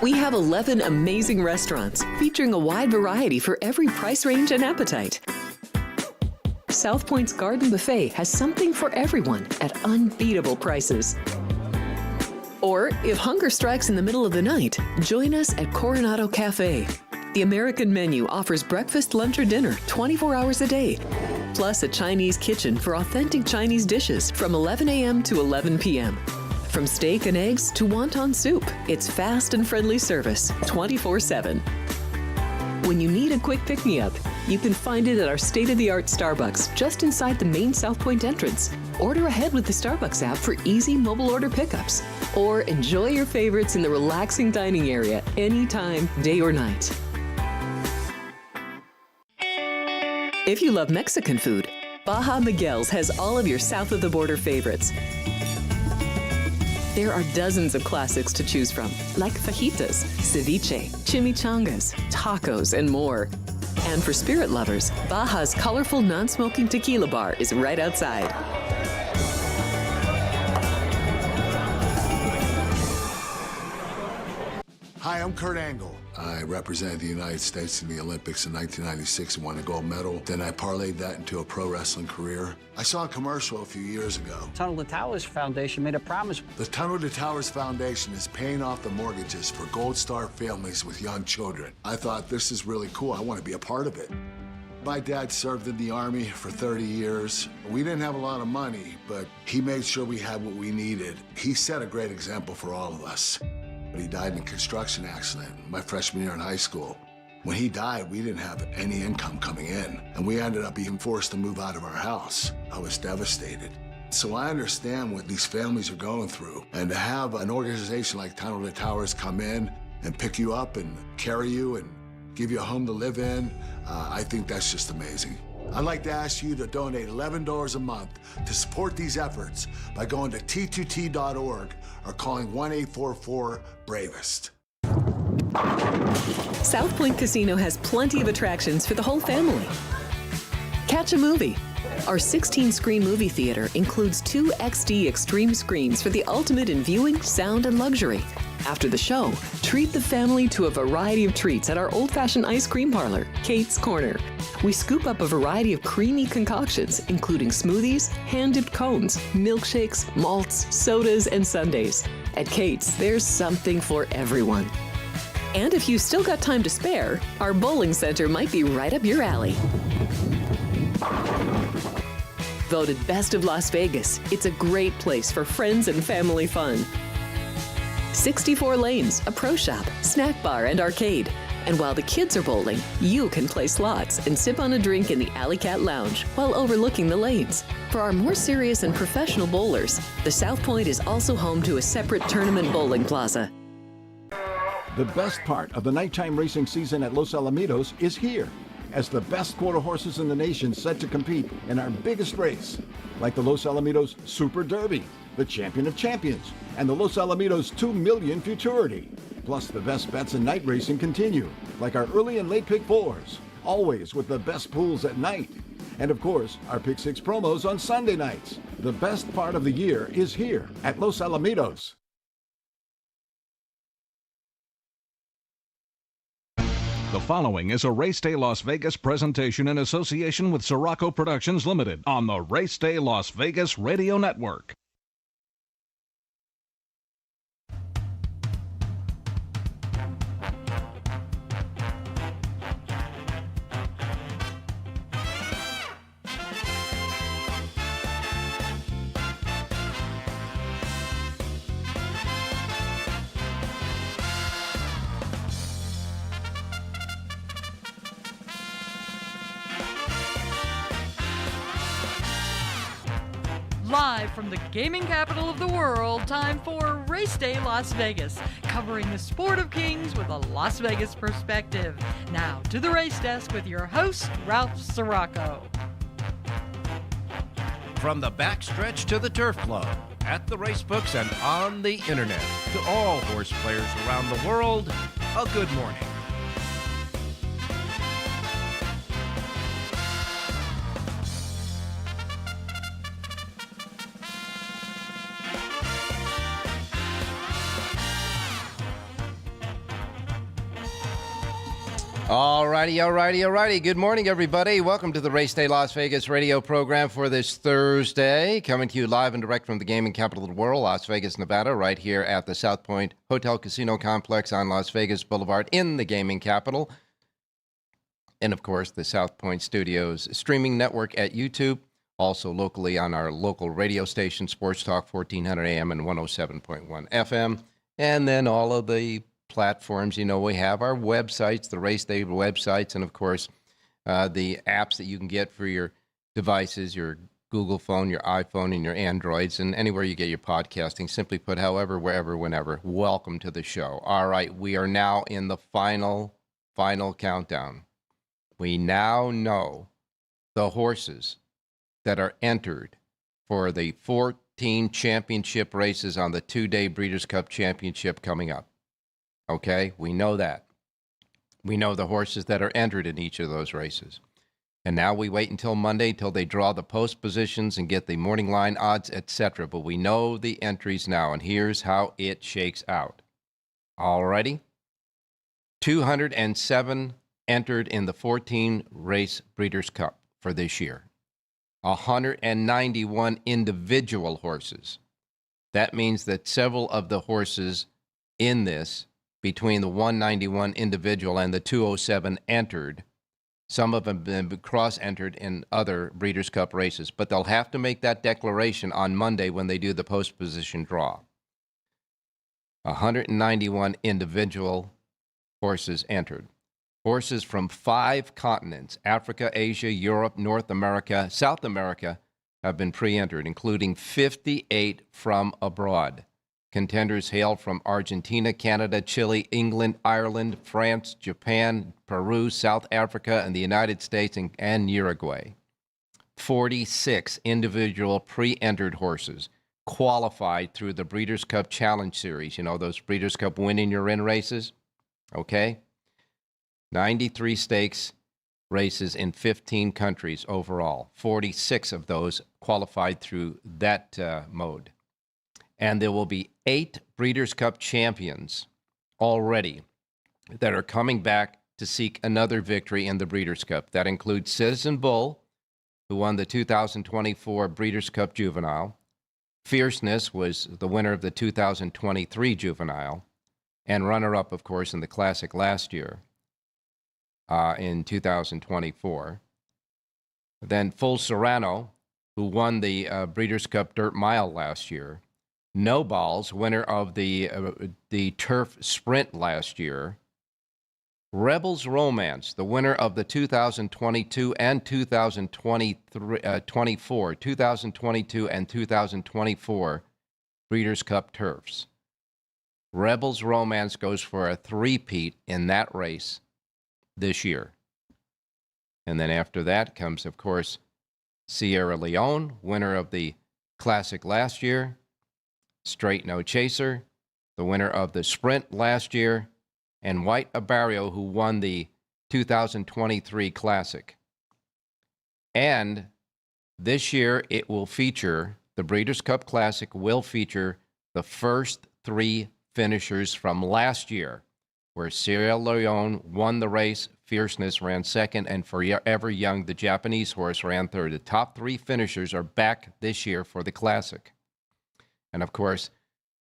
We have 11 amazing restaurants featuring a wide variety for every price range and appetite. South Point's Garden Buffet has something for everyone at unbeatable prices. Or, if hunger strikes in the middle of the night, join us at Coronado Cafe. The American menu offers breakfast, lunch, or dinner 24 hours a day, plus a Chinese kitchen for authentic Chinese dishes from 11 a.m. to 11 p.m. From steak and eggs to wonton soup, it's fast and friendly service 24/7. When you need a quick pick-me-up, you can find it at our state-of-the-art Starbucks just inside the main South Point entrance. Order ahead with the Starbucks app for easy mobile order pickups. Or enjoy your favorites in the relaxing dining area anytime, day or night. If you love Mexican food, Baja Miguel's has all of your south-of-the-border favorites. There are dozens of classics to choose from, like fajitas, ceviche, chimichangas, tacos, and more. And for spirit lovers, Baja's colorful non-smoking tequila bar is right outside. Hi, I'm Kurt Angle. I represented the United States in the Olympics in 1996 and won a gold medal. Then I parlayed that into a pro wrestling career. I saw a commercial a few years ago. Tunnel to Towers Foundation made a promise. The Tunnel to Towers Foundation is paying off the mortgages for Gold Star families with young children. I thought, this is really cool. I want to be a part of it. My dad served in the Army for 30 years. We didn't have a lot of money, but he made sure we had what we needed. He set a great example for all of us. He died in a construction accident my freshman year in high school. When he died, we didn't have any income coming in, and we ended up being forced to move out of our house. I was devastated. So I understand what these families are going through, and to have an organization like Tunnel to Towers come in and pick you up and carry you and give you a home to live in, I think that's just amazing. I'd like to ask you to donate $11 a month to support these efforts by going to t2t.org or calling 1-844-BRAVEST. South Point Casino has plenty of attractions for the whole family. Catch a movie. Our 16-screen movie theater includes 2 XD Extreme screens for the ultimate in viewing, sound, and luxury. After the show, treat the family to a variety of treats at our old-fashioned ice cream parlor, Kate's Corner. We scoop up a variety of creamy concoctions, including smoothies, hand-dipped cones, milkshakes, malts, sodas, and sundaes. At Kate's, there's something for everyone. And if you've still got time to spare, our bowling center might be right up your alley. Voted Best of Las Vegas, it's a great place for friends and family fun. 64 lanes, a pro shop, snack bar, and arcade. And while the kids are bowling, you can play slots and sip on a drink in the Alley Cat Lounge while overlooking the lanes. For our more serious and professional bowlers, the South Point is also home to a separate tournament bowling plaza. The best part of the nighttime racing season at Los Alamitos is here, as the best quarter horses in the nation set to compete in our biggest race, like the Los Alamitos Super Derby, the Champion of Champions, and the Los Alamitos 2 Million Futurity. Plus, the best bets in night racing continue, like our early and late pick fours, always with the best pools at night. And of course, our Pick 6 promos on Sunday nights. The best part of the year is here at Los Alamitos. The following is a Race Day Las Vegas presentation in association with Siraco Productions Limited on the Race Day Las Vegas Radio Network. Live from the gaming capital of the world, time for Race Day Las Vegas, covering the sport of kings with a Las Vegas perspective. Now to the race desk with your host, Ralph Siraco. From the backstretch to the turf club, at the race books and on the internet, to all horse players around the world, a good morning. All righty. Good morning, everybody. Welcome to the Race Day Las Vegas radio program for this Thursday. Coming to you live and direct from the gaming capital of the world, Las Vegas, Nevada, right here at the South Point Hotel Casino Complex on Las Vegas Boulevard in the gaming capital. And, of course, the South Point Studios streaming network at YouTube. Also locally on our local radio station, Sports Talk 1400 AM and 107.1 FM. And then all of the platforms, we have our websites, the Race Day websites, and, of course, the apps that you can get for your devices, your Google phone, your iPhone, and your Androids, and anywhere you get your podcasting. Simply put, however, wherever, whenever. Welcome to the show. All right, we are now in the final countdown. We now know the horses that are entered for the 14 championship races on the two-day Breeders' Cup Championship coming up. Okay, we know that. We know the horses that are entered in each of those races. And now we wait until Monday till they draw the post positions and get the morning line odds, etc. But we know the entries now, and here's how it shakes out. Alrighty? 207 entered in the 14-race Breeders' Cup for this year. 191 individual horses. That means that several of the horses in this, between the 191 individual and the 207 entered, some of them have been cross-entered in other Breeders' Cup races, but they'll have to make that declaration on Monday when they do the post-position draw. 191 individual horses entered. Horses from 5 continents, Africa, Asia, Europe, North America, South America, have been pre-entered, including 58 from abroad. Contenders hail from Argentina, Canada, Chile, England, Ireland, France, Japan, Peru, South Africa, and the United States and Uruguay. 46 individual pre-entered horses qualified through the Breeders' Cup Challenge Series. Those Breeders' Cup win-in-your-in races? Okay? 93 stakes races in 15 countries overall. 46 of those qualified through that mode. And there will be 8 Breeders' Cup champions already that are coming back to seek another victory in the Breeders' Cup. That includes Citizen Bull, who won the 2024 Breeders' Cup Juvenile. Fierceness was the winner of the 2023 Juvenile, and runner-up, of course, in the Classic last year. In 2024. Then Full Serrano, who won the Breeders' Cup Dirt Mile last year. No Balls, winner of the Turf Sprint last year. Rebels Romance, the winner of the 2022 and 2022 and 2024 Breeders' Cup Turfs. Rebels Romance goes for a three-peat in that race this year. And then after that comes, of course, Sierra Leone, winner of the Classic last year. Straight No Chaser, the winner of the Sprint last year. And White Abarrio, who won the 2023 Classic. And this year it will feature, the Breeders' Cup Classic will feature the first 3 finishers from last year, where Sierra Leone won the race, Fierceness ran second, and Forever Young, the Japanese horse, ran third. The top 3 finishers are back this year for the Classic. And, of course,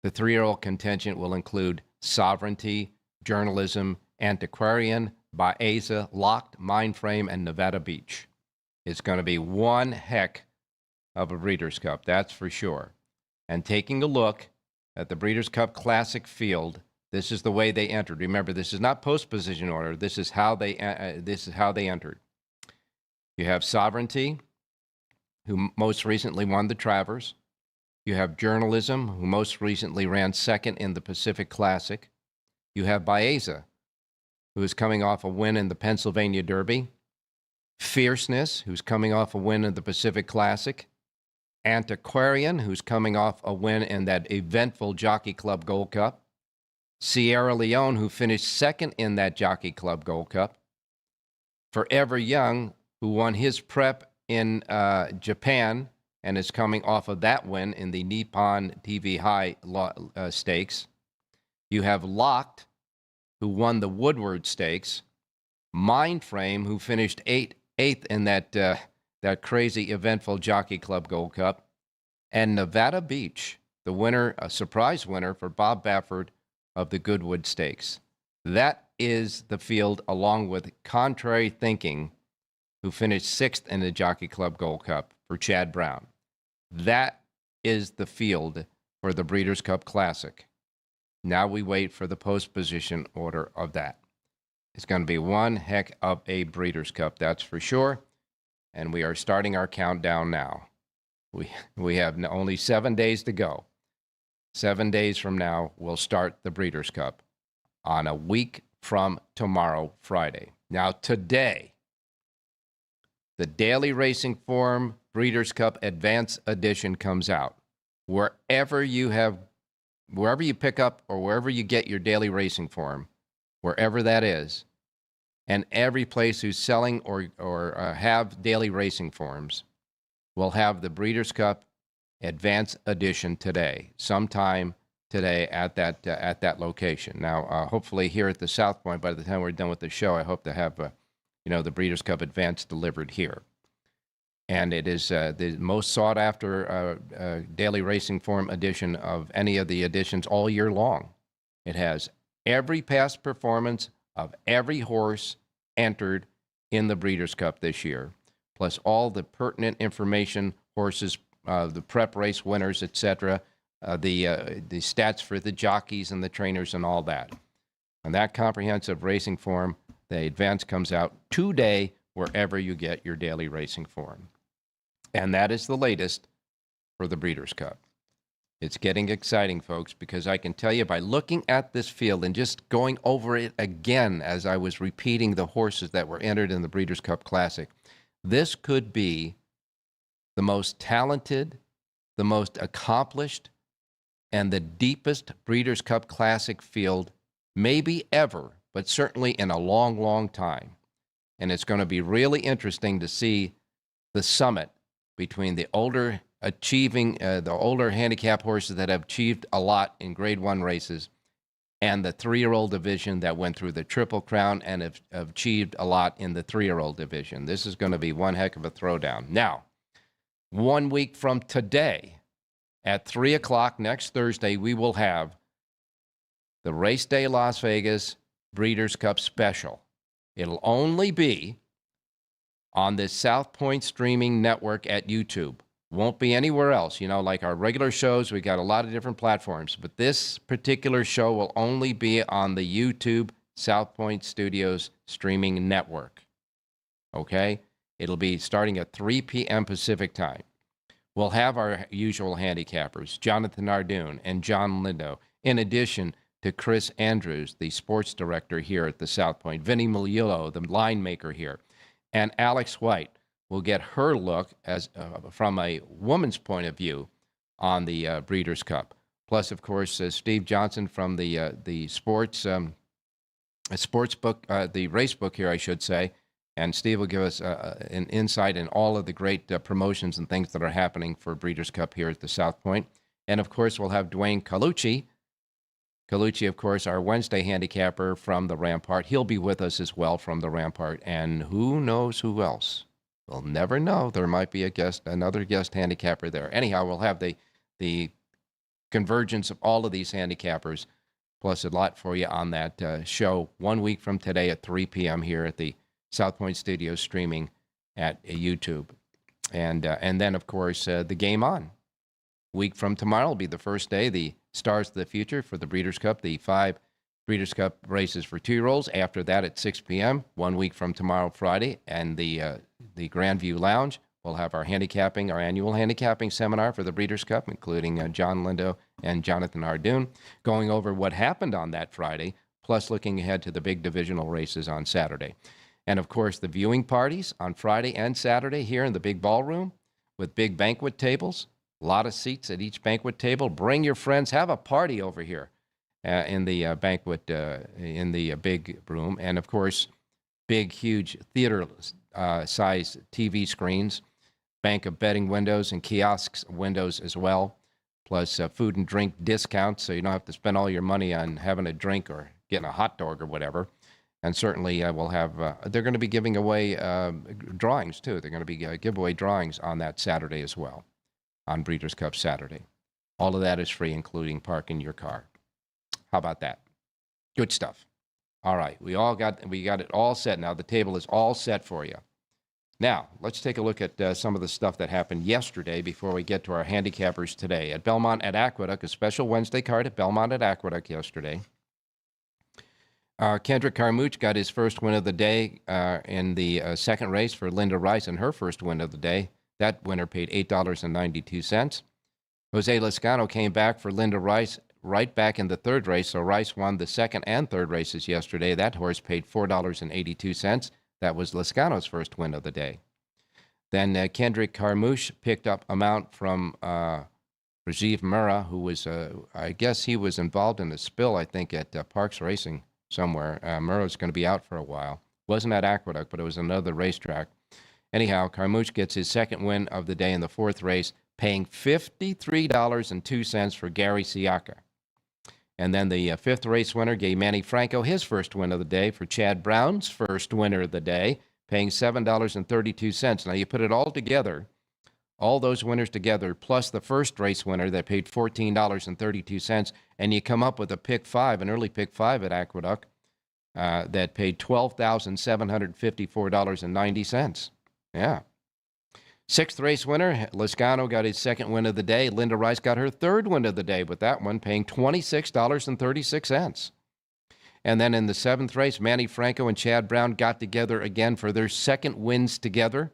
the 3-year-old contingent will include Sovereignty, Journalism, Antiquarian, Baeza, Locked, Mindframe, and Nevada Beach. It's going to be one heck of a Breeders' Cup, that's for sure. And taking a look at the Breeders' Cup Classic field, this is the way they entered. Remember, this is not post-position order. This is how they entered. You have Sovereignty, who most recently won the Travers. You have Journalism, who most recently ran second in the Pacific Classic. You have Baeza, who is coming off a win in the Pennsylvania Derby. Fierceness, who's coming off a win in the Pacific Classic. Antiquarian, who's coming off a win in that eventful Jockey Club Gold Cup. Sierra Leone, who finished second in that Jockey Club Gold Cup. Forever Young, who won his prep in Japan and is coming off of that win in the Nippon TV High Stakes. You have Locked, who won the Woodward Stakes. Mindframe, who finished eighth in that crazy eventful Jockey Club Gold Cup, and Nevada Beach, the winner, a surprise winner for Bob Baffert of the Goodwood Stakes. That is the field, along with Contrary Thinking, who finished 6th in the Jockey Club Gold Cup for Chad Brown. That is the field for the Breeders' Cup Classic. Now we wait for the post position order of that. It's going to be one heck of a Breeders' Cup, that's for sure. And we are starting our countdown now. We have only 7 days to go. 7 days from now, we'll start the Breeders' Cup on a week from tomorrow, Friday. Now, today, the Daily Racing Form Breeders' Cup Advance Edition comes out. Wherever you pick up or wherever you get your Daily Racing Form, wherever that is, and every place who's selling or have daily racing forms will have the Breeders' Cup Advance Edition today, sometime today at that location. Now, hopefully here at the South Point, by the time we're done with the show, I hope to have the Breeders' Cup Advance delivered here. And it is the most sought after daily racing form edition of any of the editions all year long. It has every past performance of every horse entered in the Breeders' Cup this year, plus all the pertinent information, horses, the prep race winners, etc., the stats for the jockeys and the trainers and all that. And that comprehensive racing form, the Advance, comes out today wherever you get your daily racing form. And that is the latest for the Breeders' Cup. It's getting exciting, folks, because I can tell you by looking at this field and just going over it again as I was repeating the horses that were entered in the Breeders' Cup Classic, this could be the most talented, the most accomplished, and the deepest Breeders' Cup Classic field maybe ever, but certainly in a long, long time. And it's going to be really interesting to see the summit between the older handicap horses that have achieved a lot in Grade 1 races and the 3-year-old division that went through the Triple Crown and have achieved a lot in the 3-year-old division. This is going to be one heck of a throwdown. Now, 1 week from today, at 3 o'clock next Thursday, we will have the Race Day Las Vegas Breeders' Cup Special. It'll only be on the South Point streaming network at YouTube. Won't be anywhere else. Like our regular shows, we got a lot of different platforms, but this particular show will only be on the YouTube South Point Studios streaming network. Okay? It'll be starting at 3 p.m. Pacific time. We'll have our usual handicappers, Jonathan Ardoon and John Lindo, in addition to Chris Andrews, the sports director here at the South Point, Vinny Miliolo, the line maker here, and Alex White will get her look as from a woman's point of view on the Breeders' Cup. Plus, of course, Steve Johnson from the sports book, the race book here, I should say. And Steve will give us an insight in all of the great promotions and things that are happening for Breeders' Cup here at the South Point. And, of course, we'll have Dwayne Colucci. Colucci, of course, our Wednesday handicapper from the Rampart. He'll be with us as well from the Rampart. And who knows who else? We'll never know. There might be another guest handicapper there. Anyhow, we'll have the convergence of all of these handicappers, plus a lot for you on that show 1 week from today at 3 p.m. here at the South Point Studios streaming at YouTube. And then, of course, the Game On. Week from tomorrow will be the first day, the Stars of the Future for the Breeders' Cup, the 5 Breeders' Cup races for 2-year-olds. After that at 6 p.m., 1 week from tomorrow, Friday, and the Grandview Lounge. We'll have our annual handicapping seminar for the Breeders' Cup, including John Lindo and Jonathan Ardoon, going over what happened on that Friday, plus looking ahead to the big divisional races on Saturday. And, of course, the viewing parties on Friday and Saturday here in the big ballroom with big banquet tables, a lot of seats at each banquet table. Bring your friends. Have a party over here in the banquet, in the big room. And, of course, big, huge theater-size TV screens, bank of betting windows and kiosks windows as well, plus food and drink discounts, so you don't have to spend all your money on having a drink or getting a hot dog or whatever. And certainly we'll have, they're going to be giving away drawings too. They're going to be giveaway drawings on that Saturday as well, on Breeders' Cup Saturday. All of that is free, including parking your car. How about that? Good stuff. All right, we got it all set now. The table is all set for you. Now, let's take a look at some of the stuff that happened yesterday before we get to our handicappers today. At Belmont at Aqueduct, a special Wednesday card at Belmont at Aqueduct yesterday. Kendrick Carmouche got his first win of the day in the second race for Linda Rice, and her first win of the day. That winner paid $8.92. Jose Lezcano came back for Linda Rice right back in the third race, so Rice won the second and third races yesterday. That horse paid $4.82. That was Lezcano's first win of the day. Then Kendrick Carmouche picked up a mount from Rajiv Murrah, who was, I guess he was involved in a spill, I think, at Parks Racing somewhere. Murrah's going to be out for a while. Wasn't at Aqueduct, but it was another racetrack. Anyhow, Carmouche gets his second win of the day in the fourth race, paying $53.02 for Gary Siaka. And then the fifth race winner gave Manny Franco his first win of the day for Chad Brown's first winner of the day, paying $7.32. Now, you put it all together, all those winners together, plus the first race winner that paid $14.32, and you come up with a pick five, an early pick five at Aqueduct, that paid $12,754.90. Yeah. Sixth race winner, Lezcano got his second win of the day. Linda Rice got her third win of the day with that one, paying $26.36. And then in the seventh race, Manny Franco and Chad Brown got together again for their second wins together.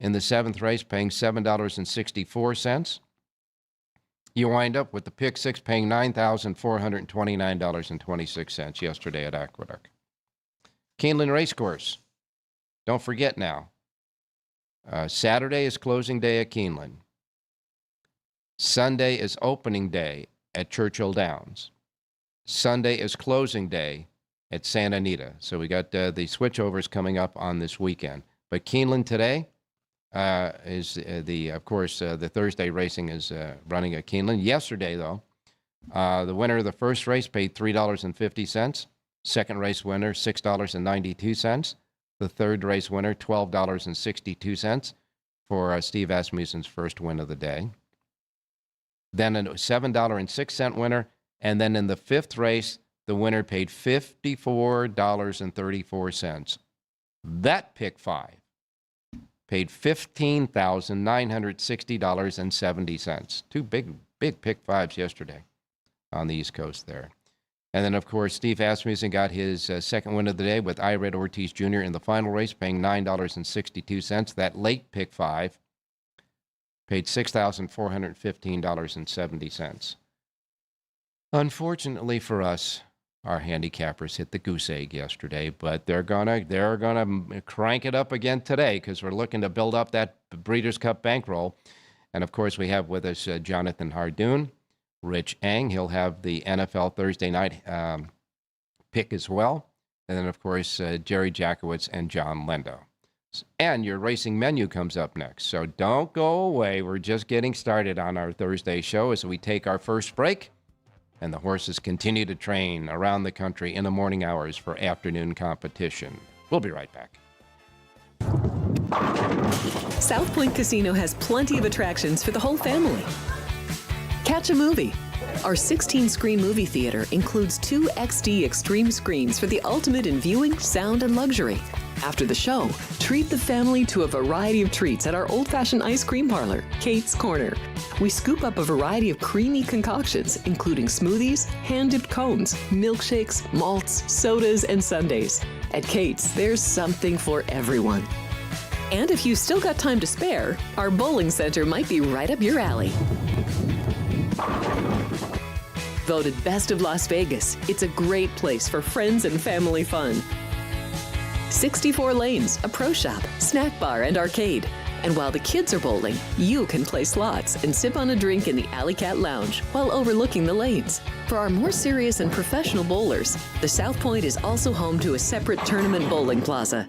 In the seventh race, paying $7.64. You wind up with the pick six paying $9,429.26 yesterday at Aqueduct. Keeneland Racecourse. Don't forget now. Saturday is closing day at Keeneland. Sunday is opening day at Churchill Downs. Sunday is closing day at Santa Anita. So we got the switchovers coming up on this weekend. But Keeneland today is the Thursday racing is running at Keeneland. Yesterday, though, the winner of the first race paid $3.50. Second race winner, $6.92. The third race winner, $12.62 for Steve Asmussen's first win of the day. Then a $7.06 winner. And then in the fifth race, the winner paid $54.34. That pick five paid $15,960.70. Two big pick fives yesterday on the East Coast there. And then, of course, Steve Asmussen got his second win of the day with Ired Ortiz Jr. in the final race, paying $9.62. That late pick five paid $6,415.70. Unfortunately for us, our handicappers hit the goose egg yesterday, but they're gonna crank it up again today because we're looking to build up that Breeders' Cup bankroll. And of course, we have with us Jonathan Hardoon, Rich Eng. He'll have the NFL Thursday night pick as well, and then of course Jerry Jackowitz and John Lendo. And your racing menu comes up next, so don't go away. We're just getting started on our Thursday show as we take our first break. And the horses continue to train around the country in the morning hours for afternoon competition. We'll be right back. South Point Casino has plenty of attractions for the whole family. Catch a movie. Our 16-screen movie theater includes 2 XD Extreme screens for the ultimate in viewing, sound, and luxury. After the show, treat the family to a variety of treats at our old-fashioned ice cream parlor, Kate's Corner. We scoop up a variety of creamy concoctions, including smoothies, hand-dipped cones, milkshakes, malts, sodas, and sundaes. At Kate's, there's something for everyone. And if you've still got time to spare, our bowling center might be right up your alley. Voted Best of Las Vegas, it's a great place for friends and family fun. 64 lanes, a pro shop, snack bar, and arcade. And while the kids are bowling, you can play slots and sip on a drink in the Alley Cat Lounge while overlooking the lanes. For our more serious and professional bowlers, the South Point is also home to a separate tournament bowling plaza.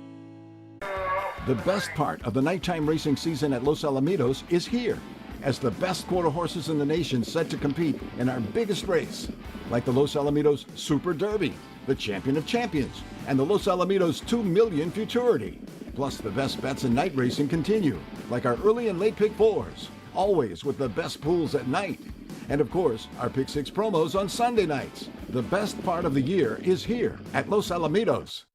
The best part of the nighttime racing season at Los Alamitos is here, as the best quarter horses in the nation set to compete in our biggest race, like the Los Alamitos Super Derby, the Champion of Champions, and the Los Alamitos 2 Million Futurity. Plus, the best bets in night racing continue, like our early and late pick fours, always with the best pools at night. And of course, our Pick Six promos on Sunday nights. The best part of the year is here at Los Alamitos.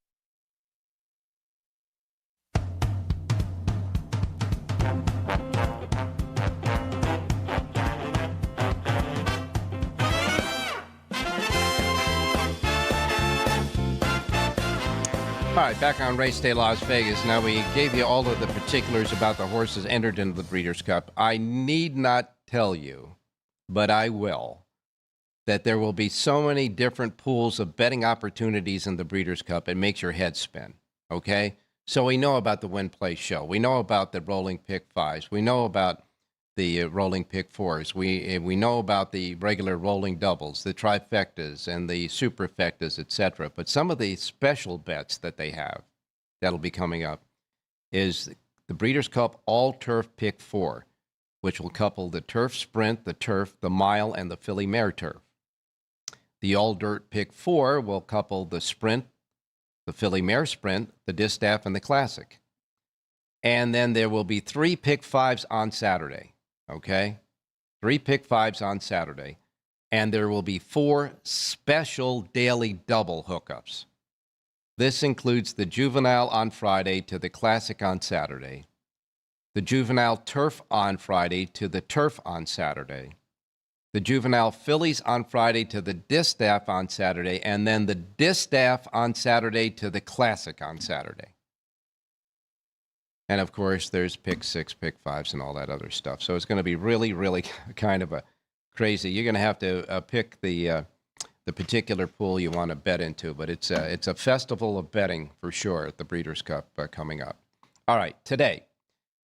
All right, back on Race Day Las Vegas. Now, we gave you all of the particulars about the horses entered into the Breeders' Cup. I need not tell you, but I will, that there will be so many different pools of betting opportunities in the Breeders' Cup, it makes your head spin, okay? So we know about the win play show. We know about the rolling pick fives. We know about the rolling pick fours. We know about the regular rolling doubles, the trifectas and the superfectas, etc. But some of the special bets that they have that'll be coming up is the Breeders' Cup All-Turf Pick 4, which will couple the Turf Sprint, the Turf, the Mile, and the Filly Mare Turf. The All-Dirt Pick 4 will couple the Sprint, the Filly Mare Sprint, the Distaff, and the Classic. And then there will be 3 Pick 5s on Saturday. Okay? 3 pick 5s on Saturday. And there will be 4 special daily double hookups. This includes the Juvenile on Friday to the Classic on Saturday, the Juvenile Turf on Friday to the Turf on Saturday, the Juvenile Fillies on Friday to the Distaff on Saturday, and then the Distaff on Saturday to the Classic on Saturday. And, of course, there's pick 6, pick 5s, and all that other stuff. So it's going to be really, really kind of a crazy. You're going to have to pick the particular pool you want to bet into. But it's a festival of betting for sure at the Breeders' Cup coming up. All right, today,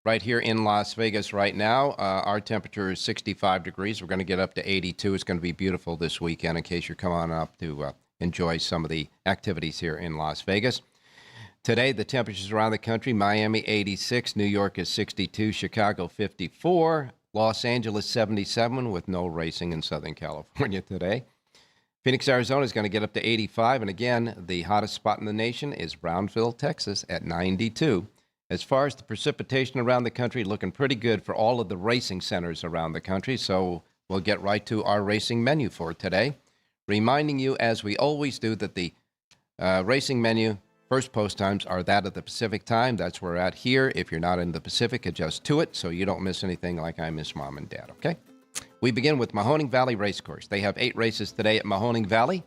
right here in Las Vegas right now, our temperature is 65 degrees. We're going to get up to 82. It's going to be beautiful this weekend in case you're coming on up to enjoy some of the activities here in Las Vegas. Today, the temperatures around the country, Miami 86, New York is 62, Chicago 54, Los Angeles 77 with no racing in Southern California today. Phoenix, Arizona is going to get up to 85, and again, the hottest spot in the nation is Brownsville, Texas at 92. As far as the precipitation around the country, looking pretty good for all of the racing centers around the country, so we'll get right to our racing menu for today. Reminding you, as we always do, that the racing menu first post times are that of the Pacific time. That's where we're at here. If you're not in the Pacific, adjust to it so you don't miss anything like I miss Mom and Dad, okay? We begin with Mahoning Valley Racecourse. They have 8 races today at Mahoning Valley.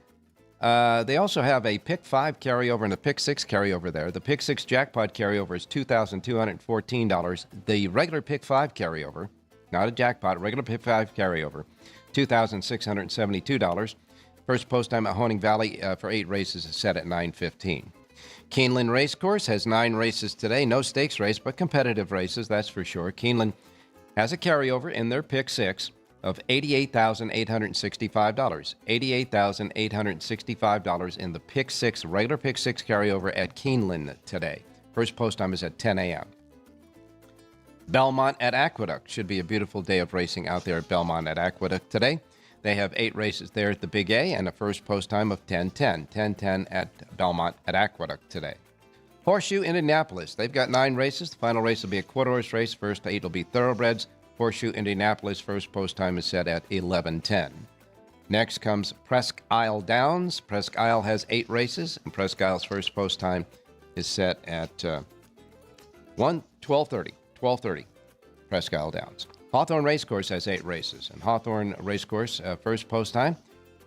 They also have a Pick 5 carryover and a Pick 6 carryover there. The Pick 6 jackpot carryover is $2,214. The regular Pick 5 carryover, not a jackpot, regular Pick 5 carryover, $2,672. First post time at Mahoning Valley for 8 races is set at $9.15. Keeneland Racecourse has 9 races today. No stakes race, but competitive races, that's for sure. Keeneland has a carryover in their Pick 6 of $88,865. $88,865 in the Pick 6, regular Pick 6 carryover at Keeneland today. First post time is at 10 a.m. Belmont at Aqueduct. Should be a beautiful day of racing out there at Belmont at Aqueduct today. They have 8 races there at the Big A and a first post time of 10:10. 10:10 at Belmont at Aqueduct today. Horseshoe Indianapolis. They've got 9 races. The final race will be a quarter horse race. First 8 will be thoroughbreds. Horseshoe Indianapolis first post time is set at 11:10. Next comes Presque Isle Downs. Presque Isle has 8 races, and Presque Isle's first post time is set at 12:30. 12:30. Presque Isle Downs. Hawthorne Racecourse has 8 races, and Hawthorne Racecourse first post time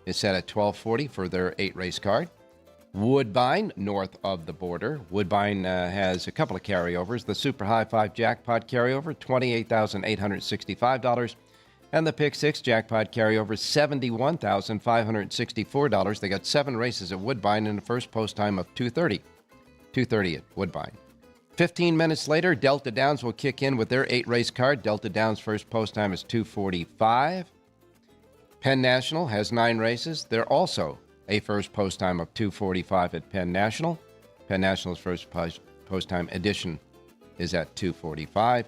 is set at 12:40 for their 8-race card. Woodbine, north of the border. Woodbine has a couple of carryovers. The Super High 5 Jackpot carryover, $28,865. And the Pick 6 Jackpot carryover, $71,564. They got 7 races at Woodbine in the first post time of 2:30. 2:30 at Woodbine. 15 minutes later, Delta Downs will kick in with their 8-race card. Delta Downs' first post time is 2:45. Penn National has 9 races. They're also a first post time of 2:45 at Penn National. Penn National's first post time edition is at 2:45.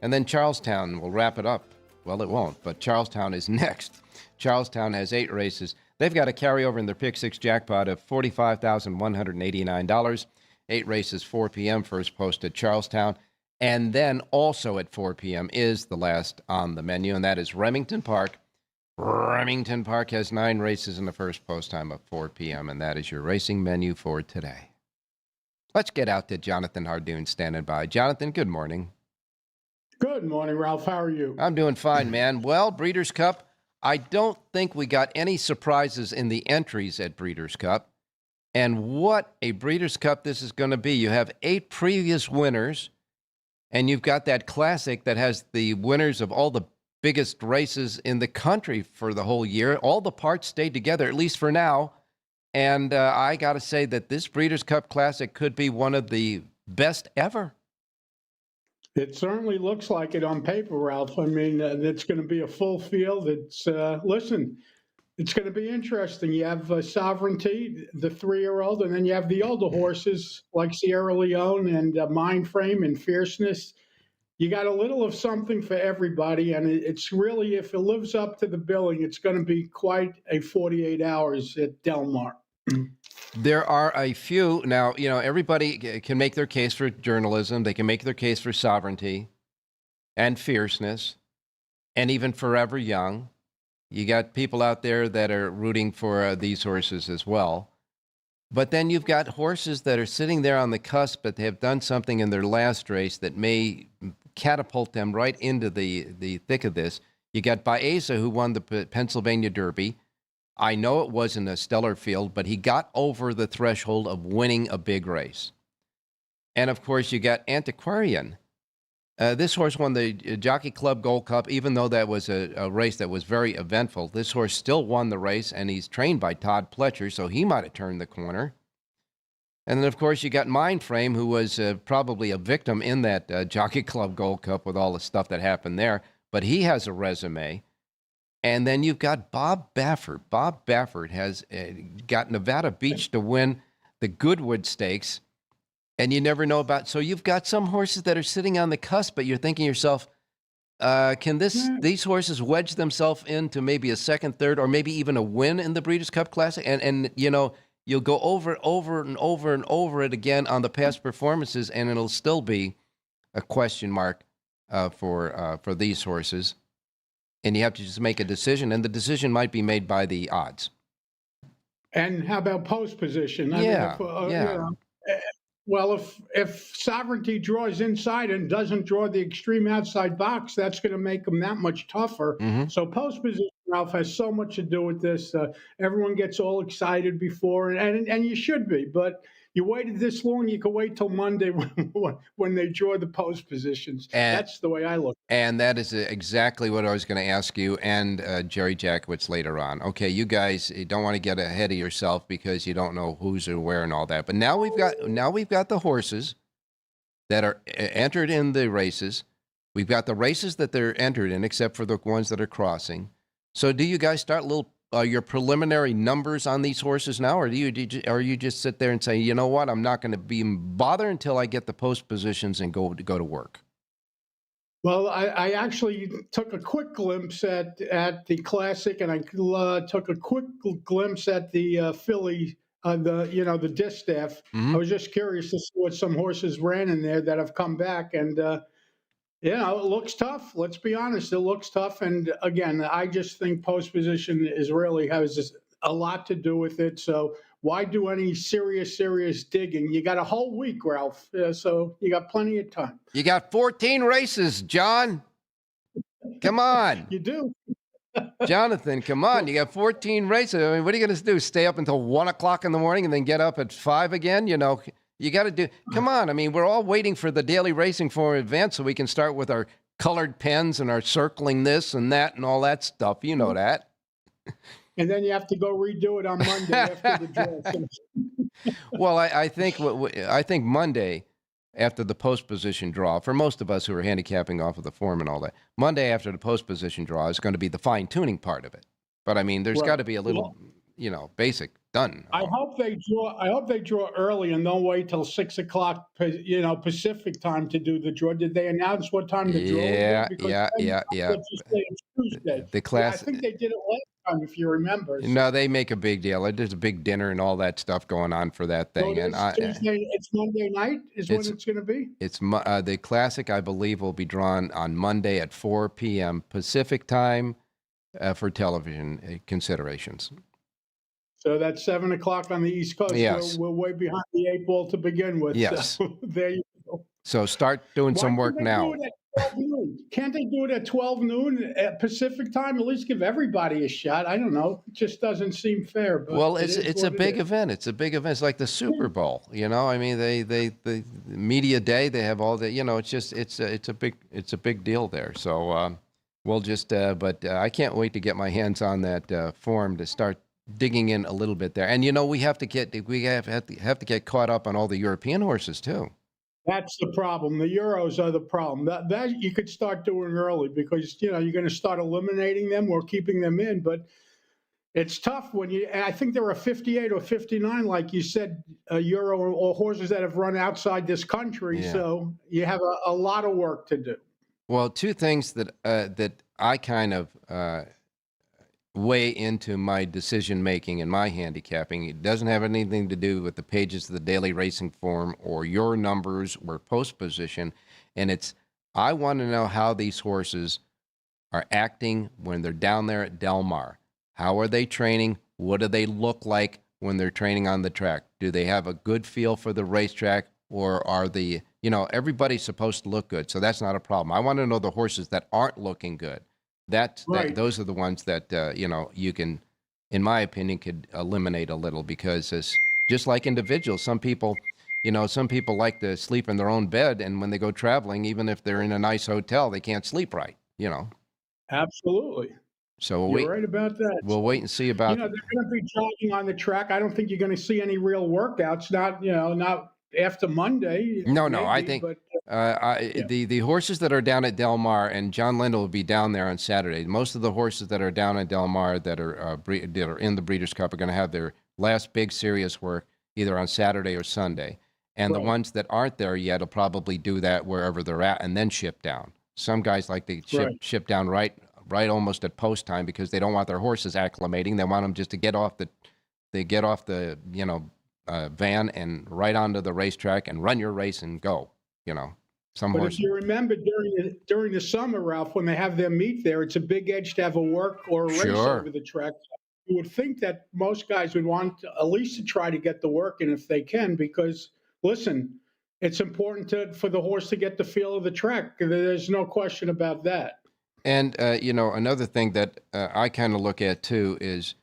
And then Charlestown will wrap it up Well, it won't, but Charlestown is next. Charlestown has 8 races. They've got a carryover in their Pick 6 jackpot of $45,189. 8 races, 4 p.m. first post at Charlestown. And then also at 4 p.m. is the last on the menu, and that is Remington Park. Remington Park has 9 races in the first post time of 4 p.m., and that is your racing menu for today. Let's get out to Jonathan Hardoon standing by. Jonathan, good morning. Good morning, Ralph. How are you? I'm doing fine, man. Well, Breeders' Cup, I don't think we got any surprises in the entries at Breeders' Cup. And what a Breeders' Cup this is going to be. You have 8 previous winners, and you've got that classic that has the winners of all the biggest races in the country for the whole year. All the parts stayed together, at least for now. And I got to say that this Breeders' Cup Classic could be one of the best ever. It certainly looks like it on paper, Ralph. I mean, it's going to be a full field. Listen, it's going to be interesting. You have Sovereignty, the 3-year-old, and then you have the older horses like Sierra Leone and Mindframe and Fierceness. You got a little of something for everybody, and it's really, if it lives up to the billing, it's going to be quite a 48 hours at Del Mar. There are a few. Now, everybody can make their case for journalism. They can make their case for Sovereignty and Fierceness and even Forever Young. You got people out there that are rooting for these horses as well. But then you've got horses that are sitting there on the cusp, but they have done something in their last race that may catapult them right into the thick of this. You got Baeza, who won the Pennsylvania Derby. I know it wasn't a stellar field, but he got over the threshold of winning a big race. And, of course, you got Antiquarian. This horse won the Jockey Club Gold Cup, even though that was a race that was very eventful. This horse still won the race, and he's trained by Todd Pletcher, so he might have turned the corner. And then, of course, you got Mindframe, who was probably a victim in that Jockey Club Gold Cup with all the stuff that happened there. But he has a resume. And then you've got Bob Baffert. Bob Baffert has got Nevada Beach to win the Goodwood Stakes. And you never know about. So you've got some horses that are sitting on the cusp, but you're thinking to yourself, can these horses wedge themselves into maybe a second, third, or maybe even a win in the Breeders' Cup Classic? And you'll go over and over it again on the past performances, and it'll still be a question mark for these horses. And you have to just make a decision, and the decision might be made by the odds. And how about post position? Well, if Sovereignty draws inside and doesn't draw the extreme outside box, that's going to make them that much tougher. Mm-hmm. So post position, Ralph, has so much to do with this. Everyone gets all excited before, and you should be. But you waited this long, you can wait till Monday when they draw the post positions. That's the way I look. And that is exactly what I was going to ask you and Jerry Jackowitz later on. Okay, you guys don't want to get ahead of yourself because you don't know who's or where and all that. But now we've got the horses that are entered in the races. We've got the races that they're entered in, except for the ones that are crossing. So do you guys start your preliminary numbers on these horses now, or you just sit there and say, you know what, I'm not going to be bother until I get the post positions and go to work? Well, I actually took a quick glimpse at the Classic, and I took a quick glimpse at the filly, the distaff. Mm-hmm. I was just curious to see what some horses ran in there that have come back, and it looks tough. Let's be honest, it looks tough. And again, I just think post position has a lot to do with it. So why do any serious digging? You got a whole week, Ralph. So you got plenty of time. You got 14 races, John. Come on. You do. Jonathan, come on. You got 14 races. I mean, what are you going to do? Stay up until 1 o'clock in the morning and then get up at 5 again? You got to do. Come on. I mean, we're all waiting for the daily racing form advance so we can start with our colored pens and our circling this and that and all that stuff. You know that. And then you have to go redo it on Monday after the draw. Well, I think Monday after the post position draw, for most of us who are handicapping off of the form and all that, Monday after the post position draw is going to be the fine tuning part of it. But I mean, there's got to be a little, basic done. I hope they draw. I hope they draw early and don't wait till 6 o'clock, Pacific time to do the draw. Did they announce what time the draw would Yeah, be? Because yeah, then yeah, I'll yeah. just say it's Tuesday. The Yeah, I class. think they did it last time, if you remember. No, they make a big deal. There's a big dinner and all that stuff going on for that So thing. it And is Tuesday. It's Monday night is when it's it's going to be. the classic, I believe, will be drawn on Monday at 4 p.m. Pacific time for television considerations. So that's 7 o'clock on the East Coast. Yes. We're way behind the 8 ball to begin with. Yes. So there you go. So start doing Why some can't work they now. do it at 12 noon? Can't they do it at 12 noon at Pacific time? At least give everybody a shot. I don't know. It just doesn't seem fair. But Well, it is it's a what it big is. event. It's a big event. It's like the Super Bowl, I mean, the media day. They have all the, it's just it's a big deal there. So we'll just, but I can't wait to get my hands on that form to start digging in a little bit there. And we have to get caught up on all the European horses too. That's the problem. The Euros are the problem. That you could start doing early because you're going to start eliminating them or keeping them in. But it's tough when I think there are 58 or 59, like you said, Euro or horses that have run outside this country. Yeah. So you have a lot of work to do. Well, two things that I kind of weigh into my decision making and my handicapping. It doesn't have anything to do with the pages of the Daily Racing Form or your numbers or post position. And I want to know how these horses are acting when they're down there at Del Mar. How are they training? What do they look like when they're training on the track? Do they have a good feel for the racetrack, or are everybody's supposed to look good? So that's not a problem. I want to know the horses that aren't looking good. Right. Those are the ones that, you can, in my opinion, could eliminate a little, because it's just like individuals. Some people like to sleep in their own bed, and when they go traveling, even if they're in a nice hotel, they can't sleep right, Absolutely. So You're right about that. We'll wait and see about. They're going to be jogging on the track. I don't think you're going to see any real workouts. Not after Monday. No, maybe, I think but, the horses that are down at Del Mar, and John Lindo will be down there on Saturday. Most of the horses that are down at Del Mar that are in the Breeders' Cup are going to have their last big serious work either on Saturday or Sunday. And the ones that aren't there yet will probably do that wherever they're at and then ship down. Some guys like to ship down right almost at post time because they don't want their horses acclimating. They want them just to get off the van and right onto the racetrack and run your race and go. Some but horses. if you remember during the summer, Ralph, when they have their meet there, it's a big edge to have a work or a race over the track. You would think that most guys would want at least to try to get the work in if they can, because listen, it's important for the horse to get the feel of the track. There's no question about that. And another thing that I kind of look at too is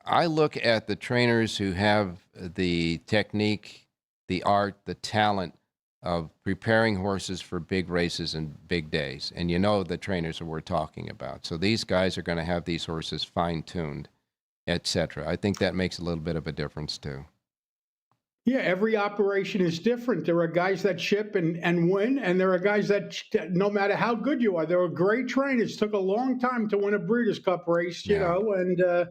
I look at the trainers who have the technique, the art, the talent of preparing horses for big races and big days. And the trainers that we're talking about. So these guys are going to have these horses fine-tuned, etc. I think that makes a little bit of a difference too. Yeah, every operation is different. There are guys that ship and win, and there are guys that, no matter how good you are, there are great trainers. It took a long time to win a Breeders' Cup race, and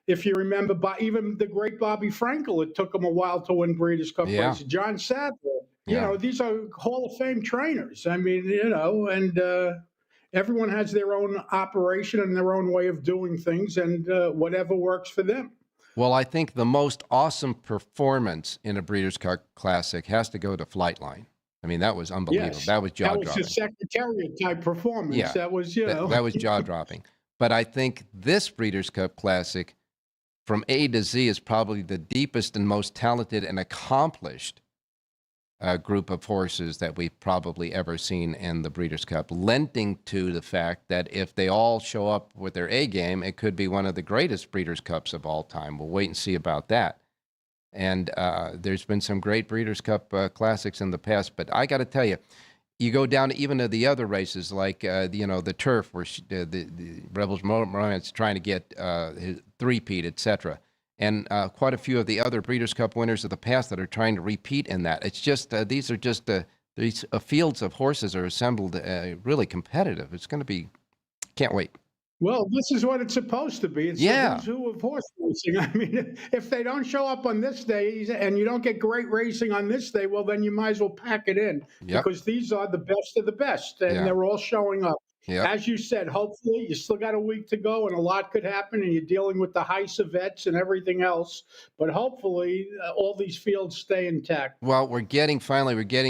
if you remember, even the great Bobby Frankel, it took him a while to win Breeders' Cup races. John Sadler, these are Hall of Fame trainers. I mean, and everyone has their own operation and their own way of doing things, and whatever works for them. Well, I think the most awesome performance in a Breeders' Cup Classic has to go to Flightline. I mean, that was unbelievable. Yes, that was jaw-dropping. That was a Secretariat type performance. Yeah, that was, that was jaw-dropping. But I think this Breeders' Cup Classic, from A to Z, is probably the deepest and most talented and accomplished group of horses that we've probably ever seen in the Breeders' Cup, lending to the fact that if they all show up with their A game, it could be one of the greatest Breeders' Cups of all time. We'll wait and see about that. And there's been some great Breeders' Cup classics in the past, but I got to tell you, you go down even to the other races like the Turf, where the Rebels Romance trying to get his three-peat, etc. And quite a few of the other Breeders' Cup winners of the past that are trying to repeat in that. It's just these are just these fields of horses are assembled really competitive. It's going to be, can't wait. Well, this is what it's supposed to be. It's Yeah. the who's who of horse racing. I mean, if they don't show up on this day and you don't get great racing on this day, well, then you might as well pack it in Yep. because these are the best of the best, and Yeah. they're all showing up. Yep. As you said, hopefully you still got a week to go, and a lot could happen, and you're dealing with the Heisa vets and everything else. But hopefully, all these fields stay intact. Well, we're getting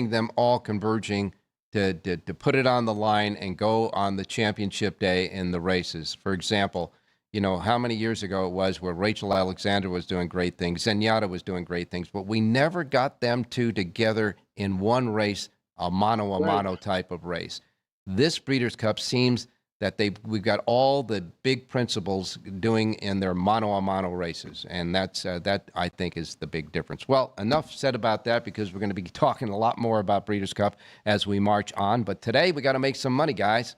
them all converging to put it on the line and go on the championship day in the races. For example, you know, how many years ago it was where Rachel Alexander was doing great things, Zenyatta was doing great things, but we never got them two together in one race, a mano type of race. This Breeders' Cup seems that we've got all the big principals doing in their mano-a-mano races, and that I think is the big difference. Well, enough said about that because we're going to be talking a lot more about Breeders' Cup as we march on. But today we got to make some money, guys.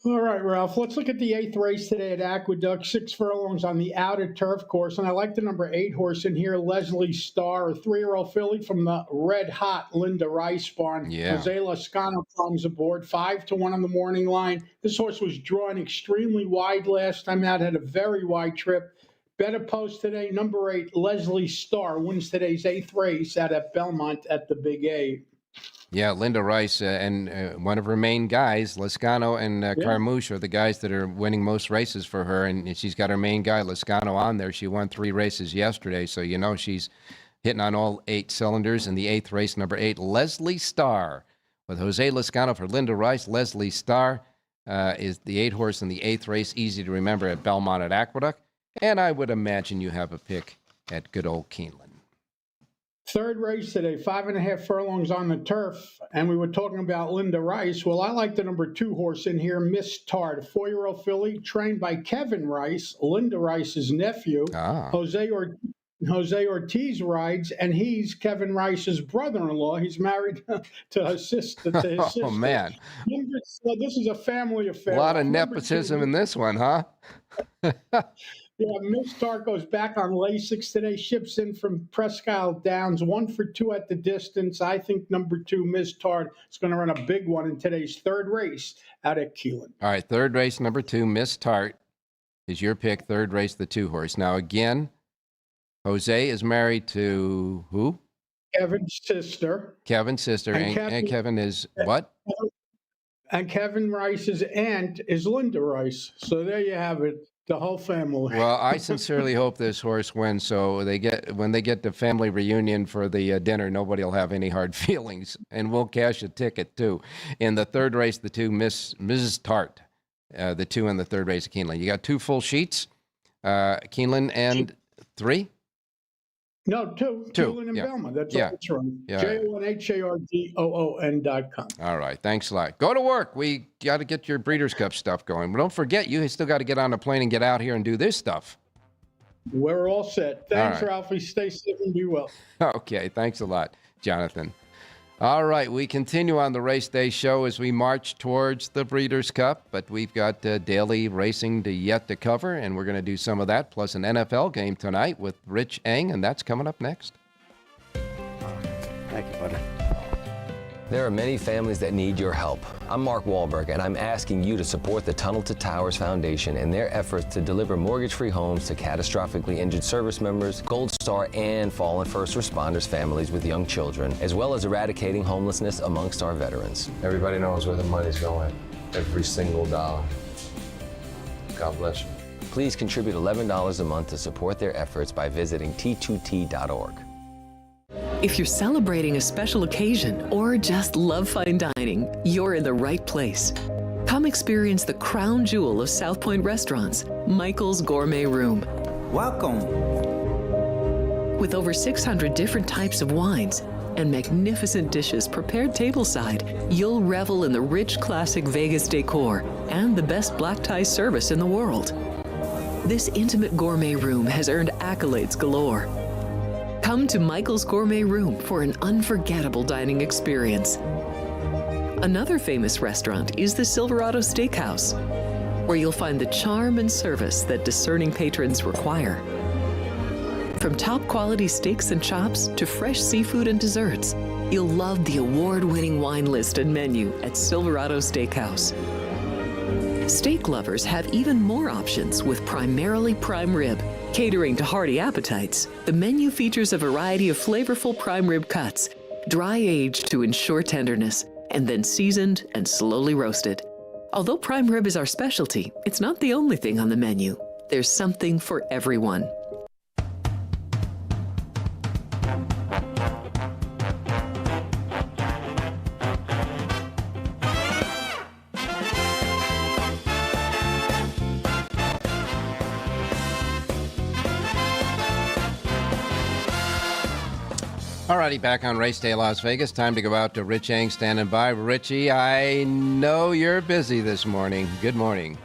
All right, Ralph, let's look at the 8th race today at Aqueduct, 6 furlongs on the outer turf course. And I like the number 8 horse in here, Leslie Starr, a 3-year-old filly from the red-hot Linda Rice barn. Yeah. Jose Lascano comes aboard, 5-1 on the morning line. This horse was drawn extremely wide last time out, had a very wide trip. Better post today, number 8, Leslie Starr, wins today's 8th race out at Belmont at the Big A. Yeah, Linda Rice and one of her main guys, Lascano and Carmouche, are the guys that are winning most races for her. And she's got her main guy, Lascano, on there. She won 3 races yesterday. So, you know, she's hitting on all 8 cylinders. In the 8th race, number 8, Leslie Starr. With Jose Lascano for Linda Rice, Leslie Starr is the 8 horse in the 8th race. Easy to remember at Belmont at Aqueduct. And I would imagine you have a pick at good old Keeneland. 3rd race today, 5.5 furlongs on the turf, and we were talking about Linda Rice. Well, I like the number 2 horse in here, Miss Tart, a 4-year-old filly trained by Kevin Rice, Linda Rice's nephew. Jose Ortiz rides, and he's Kevin Rice's brother-in-law. He's married to his sister. Oh, man. So this is a family affair. A lot of nepotism in this one, huh? Yeah, Miss Tart goes back on Lasix today, ships in from Presque Isle Downs, 1 for 2 at the distance. I think number 2, Miss Tart, is going to run a big one in today's 3rd race out at Keeneland. All right, 3rd race, number 2, Miss Tart is your pick. 3rd race, the 2 horse. Now, again, Jose is married to who? Kevin's sister. Kevin's sister. And Kevin is what? And Kevin Rice's aunt is Linda Rice. So there you have it. The whole family. Well, I sincerely hope this horse wins, so when they get the family reunion for the dinner, nobody will have any hard feelings, and we'll cash a ticket too. In the 3rd race, the 2 Mrs. Tart, the 2 in the 3rd race of Keeneland. You got 2 full sheets, Keeneland and 3. No, 2. Keeneland and Belmont. That's all it's run. JONHARDOON.com. All right. Thanks a lot. Go to work. We got to get your Breeders' Cup stuff going. But don't forget, you still got to get on a plane and get out here and do this stuff. We're all set. Thanks, Ralphie. Stay safe and be well. Okay. Thanks a lot, Jonathan. All right. We continue on the Race Day show as we march towards the Breeders' Cup, but we've got daily racing yet to cover, and we're going to do some of that, plus an NFL game tonight with Rich Eng, and that's coming up next. Thank you, buddy. There are many families that need your help. I'm Mark Wahlberg, and I'm asking you to support the Tunnel to Towers Foundation in their efforts to deliver mortgage-free homes to catastrophically injured service members, Gold Star, and fallen first responders families with young children, as well as eradicating homelessness amongst our veterans. Everybody knows where the money's going, every single dollar. God bless you. Please contribute $11 a month to support their efforts by visiting t2t.org. If you're celebrating a special occasion or just love fine dining, you're in the right place. Come experience the crown jewel of South Point restaurants, Michael's Gourmet Room. Welcome. With over 600 different types of wines and magnificent dishes prepared tableside, you'll revel in the rich classic Vegas decor and the best black tie service in the world. This intimate gourmet room has earned accolades galore. Come to Michael's Gourmet Room for an unforgettable dining experience. Another famous restaurant is the Silverado Steakhouse, where you'll find the charm and service that discerning patrons require. From top quality steaks and chops to fresh seafood and desserts, you'll love the award-winning wine list and menu at Silverado Steakhouse. Steak lovers have even more options with primarily prime rib. Catering to hearty appetites, the menu features a variety of flavorful prime rib cuts, dry aged to ensure tenderness, and then seasoned and slowly roasted. Although prime rib is our specialty, it's not the only thing on the menu. There's something for everyone. Alrighty, back on Race Day Las Vegas. Time to go out to Rich Eng standing by. Richie, I know you're busy this morning. Good morning.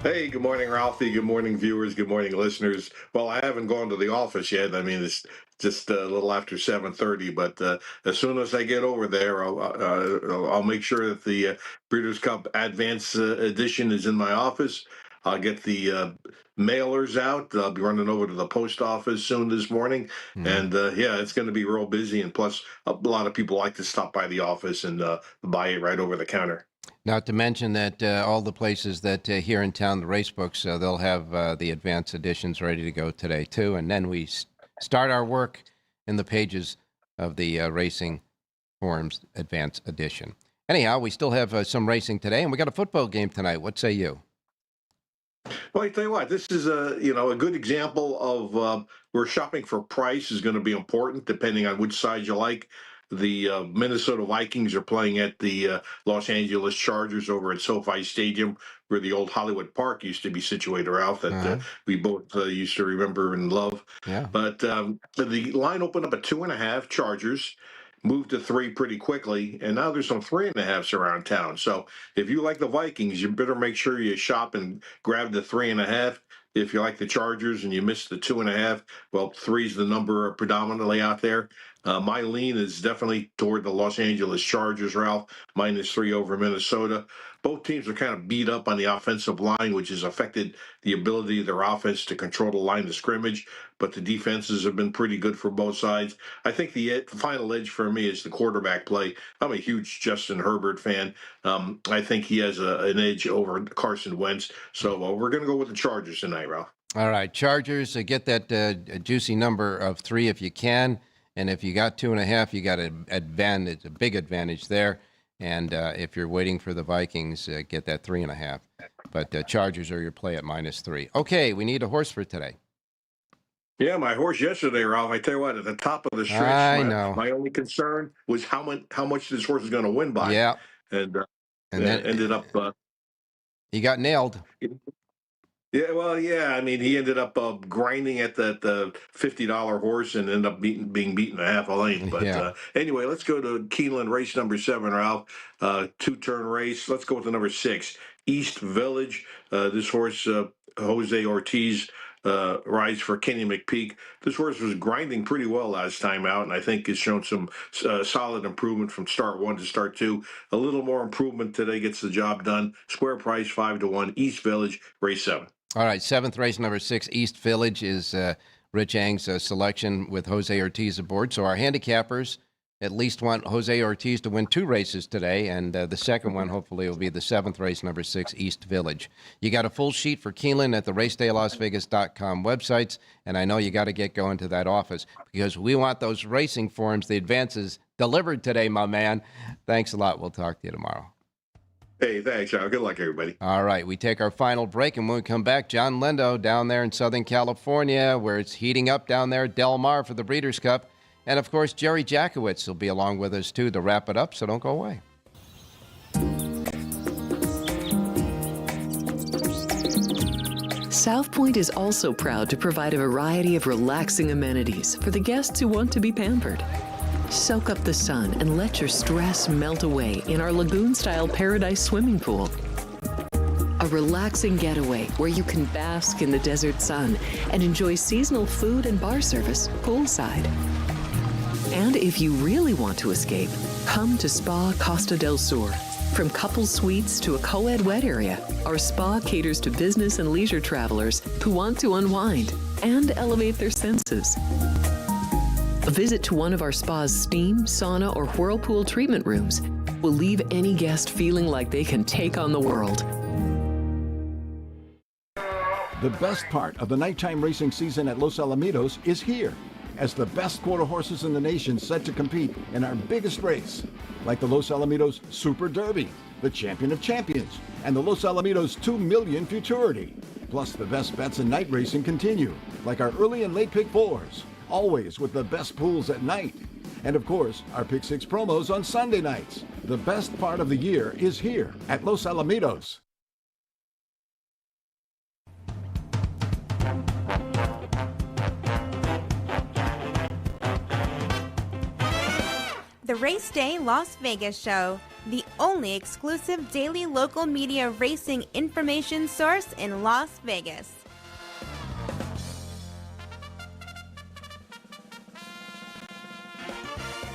Hey, good morning, Ralphie. Good morning, viewers. Good morning, listeners. Well, I haven't gone to the office yet. I mean, it's just a little after 7:30, but as soon as I get over there, I'll make sure that the Breeders' Cup Advance Edition is in my office. I'll get the mailers out. I'll be running over to the post office soon this morning. And yeah, it's going to be real busy. And plus, a lot of people like to stop by the office and buy it right over the counter. Not to mention that all the places that here in town, the race books, they'll have the advance editions ready to go today, too. And then we start our work in the pages of the Racing Forums Advance Edition. Anyhow, we still have some racing today, and we got a football game tonight. What say you? Well, I tell you what, this is a good example of where shopping for price is going to be important, depending on which side you like. The Minnesota Vikings are playing at the Los Angeles Chargers over at SoFi Stadium, where the old Hollywood Park used to be situated, Ralph, that we both used to remember and love. Yeah. But the line opened up at 2.5 Chargers, moved to 3 pretty quickly, and now there's some 3.5s around town. So if you like the Vikings, you better make sure you shop and grab the 3.5. If you like the Chargers and you missed the 2.5, well, 3's the number predominantly out there. My lean is definitely toward the Los Angeles Chargers, Ralph, -3 over Minnesota. Both teams are kind of beat up on the offensive line, which has affected the ability of their offense to control the line of scrimmage, but the defenses have been pretty good for both sides. I think the final edge for me is the quarterback play. I'm a huge Justin Herbert fan. I think he has an edge over Carson Wentz, so we're going to go with the Chargers tonight, Ralph. All right, Chargers, get that juicy number of 3 if you can. And if you got 2.5, you got an advantage, a big advantage there. And if you're waiting for the Vikings, get that 3.5. But Chargers are your play at -3. Okay, we need a horse for today. Yeah, my horse yesterday, Ralph. I tell you what, at the top of the stretch, I know. My only concern was how much this horse is going to win by. Yeah, and then ended up. He got nailed. Yeah, well, yeah. I mean, he ended up grinding at the $50 horse and ended up being beaten a half a length. But anyway, let's go to Keeneland race number 7, Ralph. 2-turn race. Let's go with the number 6, East Village. This horse, Jose Ortiz, rides for Kenny McPeak. This horse was grinding pretty well last time out, and I think has shown some solid improvement from start 1 to start 2. A little more improvement today gets the job done. Square price 5-1. East Village, race 7. All right, 7th race, number 6, East Village, is Rich Ang's selection with Jose Ortiz aboard. So our handicappers at least want Jose Ortiz to win 2 races today, and the second one hopefully will be the 7th race, number 6, East Village. You got a full sheet for Keeneland at the racedaylasvegas.com websites, and I know you got to get going to that office because we want those racing forms, the advances, delivered today, my man. Thanks a lot. We'll talk to you tomorrow. Hey, thanks, John. Good luck, everybody. All right, we take our final break, and when we come back, John Lindo down there in Southern California, where it's heating up down there at Del Mar for the Breeders' Cup. And, of course, Jerry Jackowitz will be along with us, too, to wrap it up, so don't go away. South Point is also proud to provide a variety of relaxing amenities for the guests who want to be pampered. Soak up the sun and let your stress melt away in our lagoon-style Paradise swimming pool. A relaxing getaway where you can bask in the desert sun and enjoy seasonal food and bar service poolside. And if you really want to escape, come to Spa Costa del Sur. From couple suites to a co-ed wet area, our spa caters to business and leisure travelers who want to unwind and elevate their senses. A visit to one of our spa's steam, sauna, or whirlpool treatment rooms will leave any guest feeling like they can take on the world. The best part of the nighttime racing season at Los Alamitos is here, as the best quarter horses in the nation set to compete in our biggest race, like the Los Alamitos Super Derby, the Champion of Champions, and the Los Alamitos 2 Million Futurity. Plus, the best bets in night racing continue, like our early and late pick fours, always with the best pools at night. And of course, our pick six promos on Sunday nights. The best part of the year is here at Los Alamitos. The Race Day Las Vegas Show, the only exclusive daily local media racing information source in Las Vegas.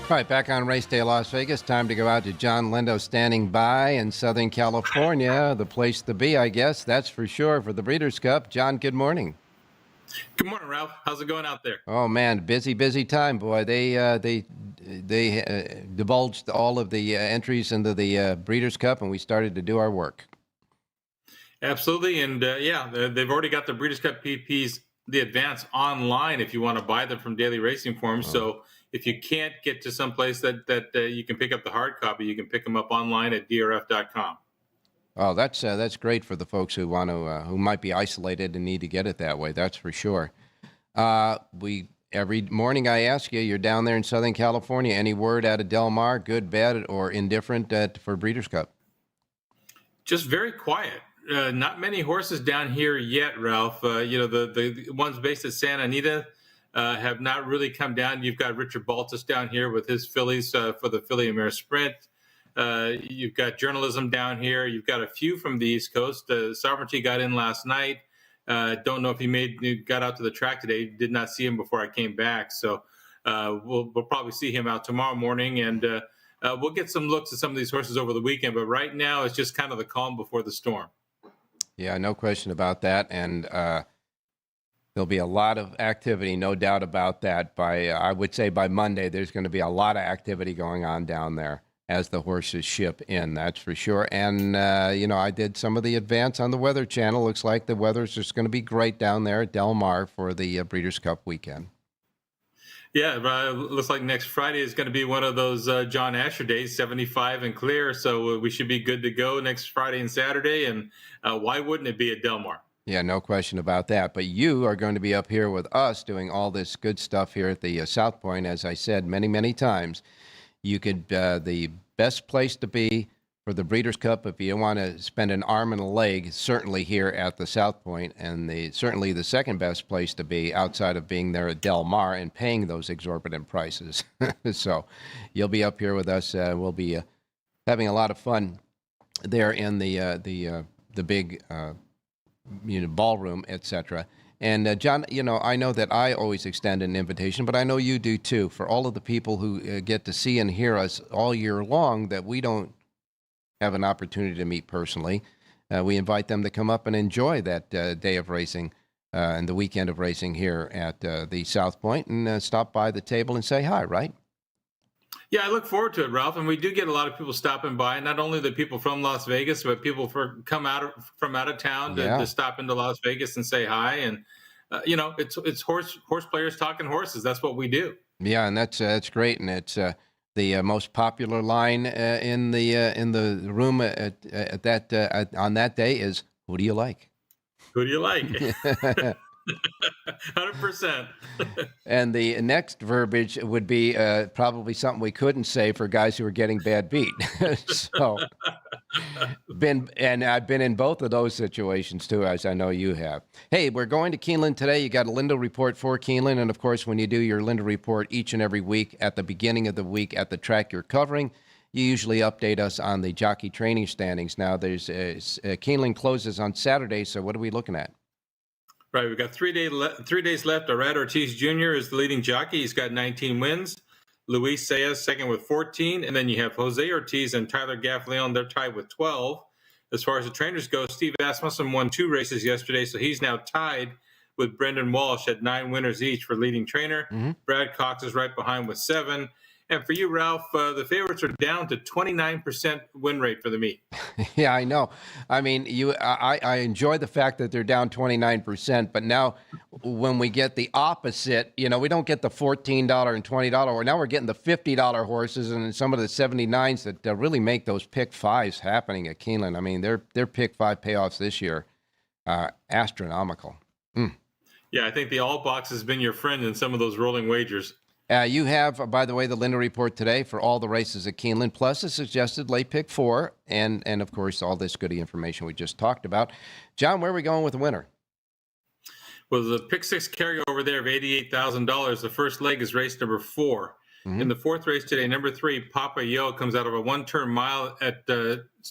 All right, back on Race Day Las Vegas. Time to go out to John Lindo standing by in Southern California. The place to be, I guess, that's for sure, for the Breeders' Cup. John, good morning. Good morning, Ralph. How's it going out there? Oh, man, busy time, boy. They divulged all of the entries into the Breeders' Cup, and we started to do our work. Absolutely, and they've already got the Breeders' Cup PPs, the advance online if you want to buy them from Daily Racing Forms. Oh. So if you can't get to some place that you can pick up the hard copy, you can pick them up online at drf.com. Oh, that's great for the folks who want to who might be isolated and need to get it that way. That's for sure. Every morning I ask you, you're down there in Southern California. Any word out of Del Mar, good, bad, or indifferent for Breeders' Cup? Just very quiet. Not many horses down here yet, Ralph. The ones based at Santa Anita have not really come down. You've got Richard Baltus down here with his fillies for the Filly and Mare Sprint. You've got journalism down here. You've got a few from the East Coast. Sovereignty got in last night. Don't know if he got out to the track today. Did not see him before I came back. So we'll probably see him out tomorrow morning, and we'll get some looks at some of these horses over the weekend. But right now, it's just kind of the calm before the storm. Yeah, no question about that. And there'll be a lot of activity, no doubt about that. I would say by Monday, there's going to be a lot of activity going on down there as the horses ship in, that's for sure. And, I did some of the advance on the Weather Channel. Looks like the weather's just going to be great down there at Del Mar for the Breeders' Cup weekend. Yeah, looks like next Friday is going to be one of those John Asher days, 75 and clear. So we should be good to go next Friday and Saturday. And why wouldn't it be at Del Mar? Yeah, no question about that. But you are going to be up here with us doing all this good stuff here at the South Point. As I said many, many times, you could the best place to be for the Breeders' Cup if you want to spend an arm and a leg, certainly here at the South Point, and certainly the second best place to be outside of being there at Del Mar and paying those exorbitant prices. So you'll be up here with us. We'll be having a lot of fun there in the big ballroom, etc. And John, I know that I always extend an invitation, but I know you do too, for all of the people who get to see and hear us all year long that we don't have an opportunity to meet personally. We invite them to come up and enjoy that day of racing and the weekend of racing here at the South Point and stop by the table and say hi, right? Yeah, I look forward to it, Ralph. And we do get a lot of people stopping by, not only the people from Las Vegas, but people come from out of town to stop into Las Vegas and say hi. And, it's horse players talking horses. That's what we do. Yeah, and that's great. And it's the most popular line in the room on that day is, "Who do you like?" Who do you like? 100%. And the next verbiage would be probably something we couldn't say for guys who are getting bad beat. So, I've been in both of those situations too, as I know you have. Hey, we're going to Keeneland today. You got a Lindo report for Keeneland, and of course, when you do your Lindo report each and every week at the beginning of the week at the track you're covering, you usually update us on the jockey training standings. Now, there's Keeneland closes on Saturday, so what are we looking at? Right, we've got 3 days left. Arad Ortiz Jr. is the leading jockey. He's got 19 wins. Luis Saez second with 14. And then you have Jose Ortiz and Tyler Gaffleon. They're tied with 12. As far as the trainers go, Steve Asmussen won 2 races yesterday, so he's now tied with Brendan Walsh at 9 winners each for leading trainer. Mm-hmm. Brad Cox is right behind with 7. And for you, Ralph, the favorites are down to 29% win rate for the meet. Yeah, I know. I mean, I enjoy the fact that they're down 29%, but now when we get the opposite, we don't get the $14 and $20. Now we're getting the $50 horses and some of the 79s that really make those pick fives happening at Keeneland. I mean, their pick five payoffs this year are astronomical. Yeah, I think the all box has been your friend in some of those rolling wagers. You have, by the way, the Linda Report today for all the races at Keeneland, plus a suggested late pick 4, and of course, all this goody information we just talked about. John, where are we going with the winner? Well, the pick 6 carryover there of $88,000. The first leg is race number 4. Mm-hmm. In the fourth race today, number 3, Papa Yo, comes out of a one-turn mile at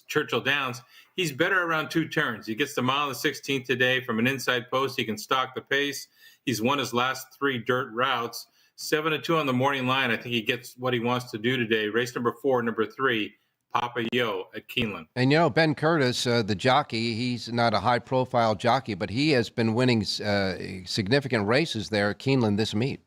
Churchill Downs. He's better around 2 turns. He gets the mile and the 16th today from an inside post. He can stalk the pace. He's won his last 3 dirt routes. 7-2 on the morning line. I think he gets what he wants to do today. Race number 4, number 3, Papa Yo at Keeneland. And Ben Curtis, the jockey, he's not a high-profile jockey, but he has been winning significant races there at Keeneland this meet.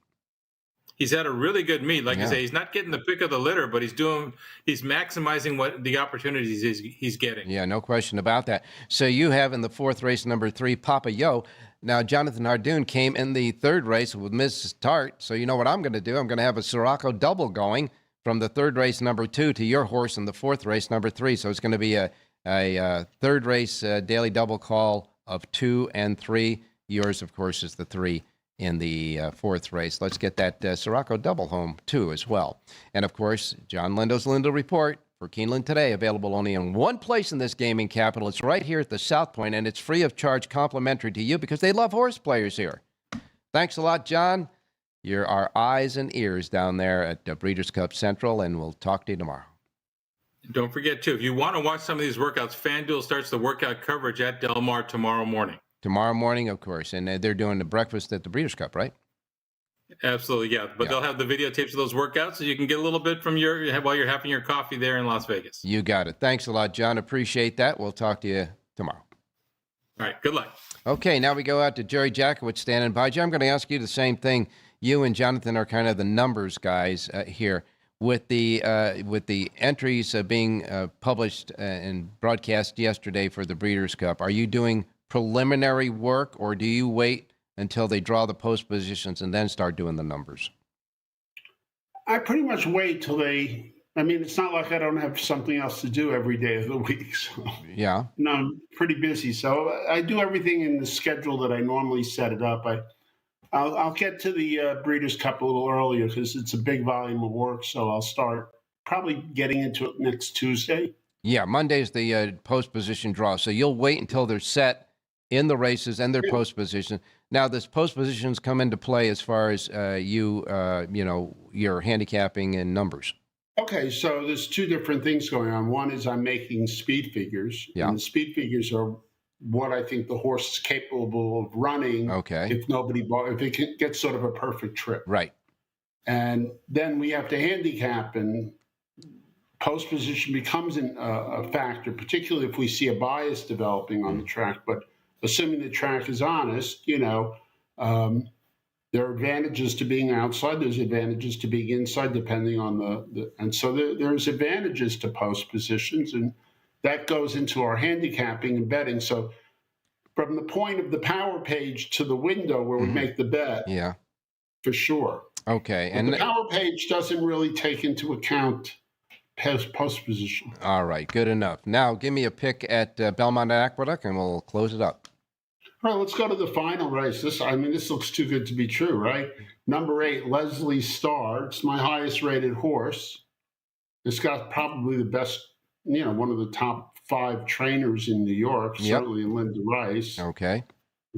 He's had a really good meet. Like I say, he's not getting the pick of the litter, but he's maximizing what the opportunities he's getting. Yeah, no question about that. So you have in the fourth race, number 3, Papa Yo. Now, Jonathan Hardoon came in the third race with Mrs. Tart. So you know what I'm going to do? I'm going to have a Siraco double going from the third race, number 2, to your horse in the fourth race, number 3. So it's going to be a third race daily double call of 2 and 3. Yours, of course, is the 3 in the fourth race. Let's get that Siraco double home, too, as well. And, of course, John Lindo's Lindo Report for Keeneland today, available only in one place in this gaming capital. It's right here at the South Point, and it's free of charge, complimentary to you, because they love horse players here. Thanks a lot, John. You're our eyes and ears down there at Breeders' Cup Central, and we'll talk to you tomorrow. Don't forget, too, if you want to watch some of these workouts, FanDuel starts the workout coverage at Del Mar tomorrow morning. Tomorrow morning, of course, and they're doing the breakfast at the Breeders' Cup, right? Absolutely, yeah. But they'll have the videotapes of those workouts, so you can get a little bit from while you're having your coffee there in Las Vegas. You got it. Thanks a lot, John. Appreciate that. We'll talk to you tomorrow. All right, good luck. Okay, now we go out to Jerry Jackowitz standing by. Jerry, I'm going to ask you the same thing. You and Jonathan are kind of the numbers guys here. With the entries being published and broadcast yesterday for the Breeders' Cup, are you doing preliminary work, or do you wait until they draw the post positions and then start doing the numbers? I pretty much wait till it's not like I don't have something else to do every day of the week. So. Yeah. No, I'm pretty busy. So I do everything in the schedule that I normally set it up. I'll get to the Breeders' Cup a little earlier because it's a big volume of work. So I'll start probably getting into it next Tuesday. Yeah, Monday's the post position draw. So you'll wait until they're set in the races and their post position. Now, this post positions come into play as far as your handicapping and numbers. Okay, so there's 2 different things going on. One is I'm making speed figures. Yeah. And the speed figures are what I think the horse is capable of running. Okay. If it gets sort of a perfect trip. Right. And then we have to handicap, and post position becomes a factor, particularly if we see a bias developing on the track. But assuming the track is honest, there are advantages to being outside. There's advantages to being inside, depending on and so there's advantages to post positions, and that goes into our handicapping and betting. So from the point of the power page to the window where we make the bet, yeah, for sure. Okay, and the power page doesn't really take into account post position. All right, good enough. Now, give me a pick at Belmont Aqueduct, and we'll close it up. All right, let's go to the final race. This looks too good to be true, right? Number 8, Leslie Starr. It's my highest rated horse. It's got probably the best, one of the top 5 trainers in New York, certainly Linda Rice. Okay.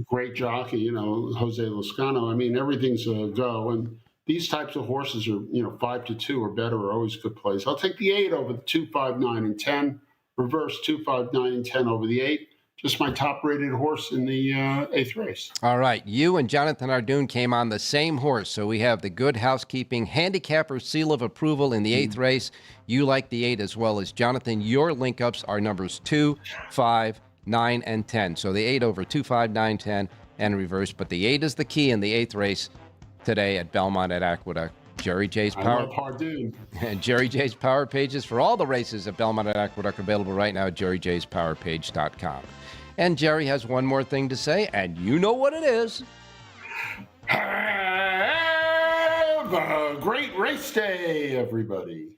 Great jockey, Jose Lozcano. Everything's a go. And these types of horses are, 5-2 or better are always good plays. I'll take the 8 over the 2, 5, 9, and 10. Reverse 2, 5, 9, and 10 over the 8. Just my top-rated horse in the 8th race. All right. You and Jonathan Hardoon came on the same horse, so we have the Good Housekeeping handicapper seal of approval in the 8th race. You like the 8 as well as Jonathan. Your link-ups are numbers 2, 5, 9, and 10. So the 8 over 2, 5, 9, 10, and reverse. But the 8 is the key in the 8th race today at Belmont at Aqueduct. Jerry J's I Power. love Hardoon. And Jerry J's Power Pages for all the races at Belmont and Aqueduct available right now at jerryjspowerpage.com. And Jerry has one more thing to say, and you know what it is. Have a great race day, everybody.